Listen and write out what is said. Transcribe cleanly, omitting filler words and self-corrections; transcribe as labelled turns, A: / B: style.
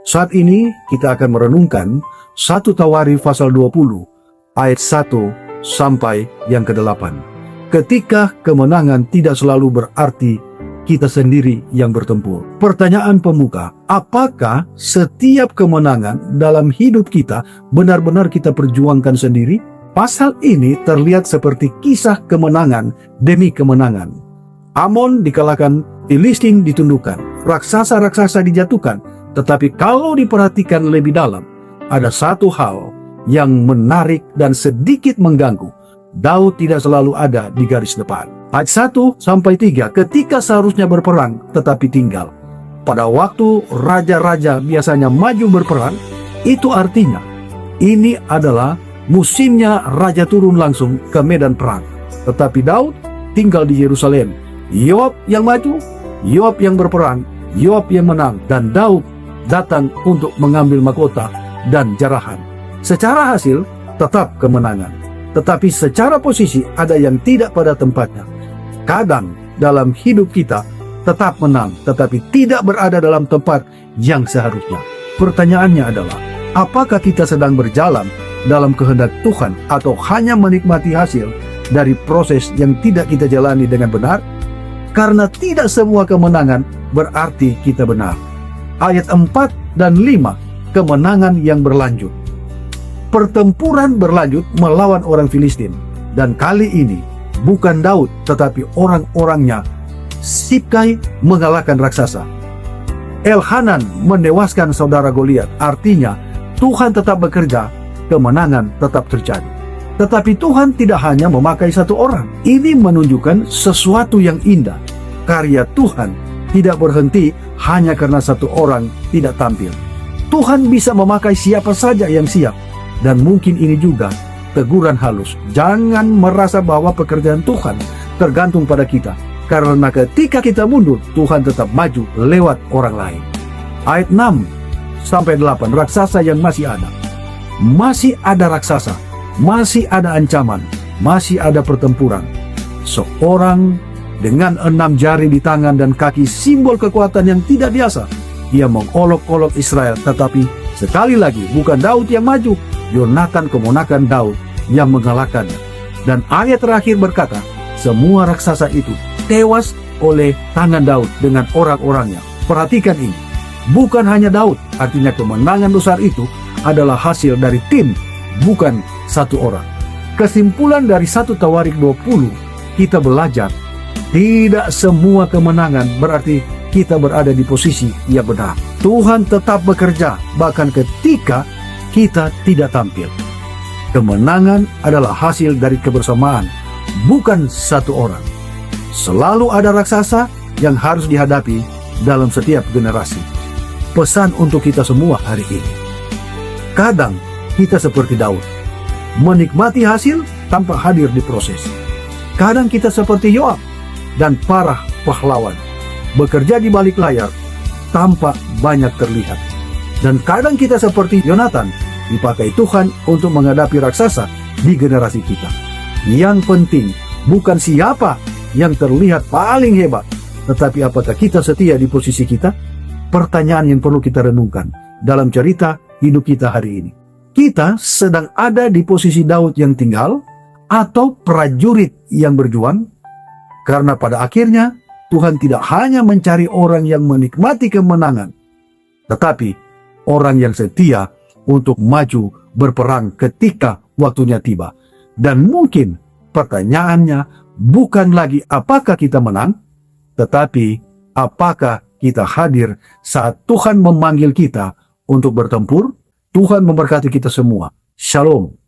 A: Saat ini kita akan merenungkan 1 Tawarikh pasal 20 ayat 1 sampai yang ke-8. Ketika kemenangan tidak selalu berarti kita sendiri yang bertempur. Pertanyaan pemuka, apakah setiap kemenangan dalam hidup kita benar-benar kita perjuangkan sendiri? Pasal ini terlihat seperti kisah kemenangan demi kemenangan. Amon dikalahkan, Filistin ditundukkan, raksasa-raksasa dijatuhkan. Tetapi kalau diperhatikan lebih dalam, ada satu hal yang menarik dan sedikit mengganggu. Daud tidak selalu ada di garis depan. Ayat 1 sampai 3, ketika seharusnya berperang tetapi tinggal. Pada waktu raja-raja biasanya maju berperang, itu artinya ini adalah musimnya raja turun langsung ke medan perang. Tetapi Daud tinggal di Yerusalem. Yoab yang maju, Yoab yang berperang, Yoab yang menang, dan Daud datang untuk mengambil mahkota dan jarahan. Secara hasil tetap kemenangan, tetapi secara posisi ada yang tidak pada tempatnya. Kadang dalam hidup kita tetap menang, tetapi tidak berada dalam tempat yang seharusnya. Pertanyaannya adalah, apakah kita sedang berjalan dalam kehendak Tuhan atau hanya menikmati hasil dari proses yang tidak kita jalani dengan benar? Karena tidak semua kemenangan berarti kita benar. Ayat 4 dan 5, kemenangan yang berlanjut. Pertempuran berlanjut melawan orang Filistin, dan kali ini bukan Daud tetapi orang-orangnya. Sibkai mengalahkan raksasa. Elhanan menewaskan saudara Goliat. Artinya Tuhan tetap bekerja, kemenangan tetap terjadi. Tetapi Tuhan tidak hanya memakai satu orang. Ini menunjukkan sesuatu yang indah. Karya Tuhan tidak berhenti hanya karena satu orang tidak tampil. Tuhan bisa memakai siapa saja yang siap. Dan mungkin ini juga teguran halus. Jangan merasa bahwa pekerjaan Tuhan tergantung pada kita. Karena ketika kita mundur, Tuhan tetap maju lewat orang lain. Ayat 6 sampai 8, raksasa yang masih ada. Masih ada raksasa, masih ada ancaman, masih ada pertempuran. Seorang dengan 6 jari di tangan dan kaki, simbol kekuatan yang tidak biasa. Ia mengolok-olok Israel, tetapi sekali lagi bukan Daud yang maju, Yonatan keponakan Daud yang mengalahkannya. Dan ayat terakhir berkata, semua raksasa itu tewas oleh tangan Daud dengan orang-orangnya. Perhatikan ini, bukan hanya Daud, artinya kemenangan besar itu adalah hasil dari tim, bukan satu orang. Kesimpulan dari 1 Tawarikh 20, kita belajar tidak semua kemenangan berarti kita berada di posisi yang benar. Tuhan tetap bekerja bahkan ketika kita tidak tampil. Kemenangan adalah hasil dari kebersamaan, bukan satu orang. Selalu ada raksasa yang harus dihadapi dalam setiap generasi. Pesan untuk kita semua hari ini. Kadang kita seperti Daud, menikmati hasil tanpa hadir di proses. Kadang kita seperti Yoab dan para pahlawan, bekerja di balik layar tanpa banyak terlihat. Dan kadang kita seperti Yonatan, dipakai Tuhan untuk menghadapi raksasa di generasi kita. Yang penting bukan siapa yang terlihat paling hebat, tetapi apakah kita setia di posisi kita? Pertanyaan yang perlu kita renungkan dalam cerita hidup kita hari ini. Kita sedang ada di posisi Daud yang tinggal atau prajurit yang berjuang? Karena pada akhirnya Tuhan tidak hanya mencari orang yang menikmati kemenangan, tetapi orang yang setia untuk maju berperang ketika waktunya tiba. Dan mungkin pertanyaannya bukan lagi apakah kita menang, tetapi apakah kita hadir saat Tuhan memanggil kita untuk bertempur. Tuhan memberkati kita semua. Shalom.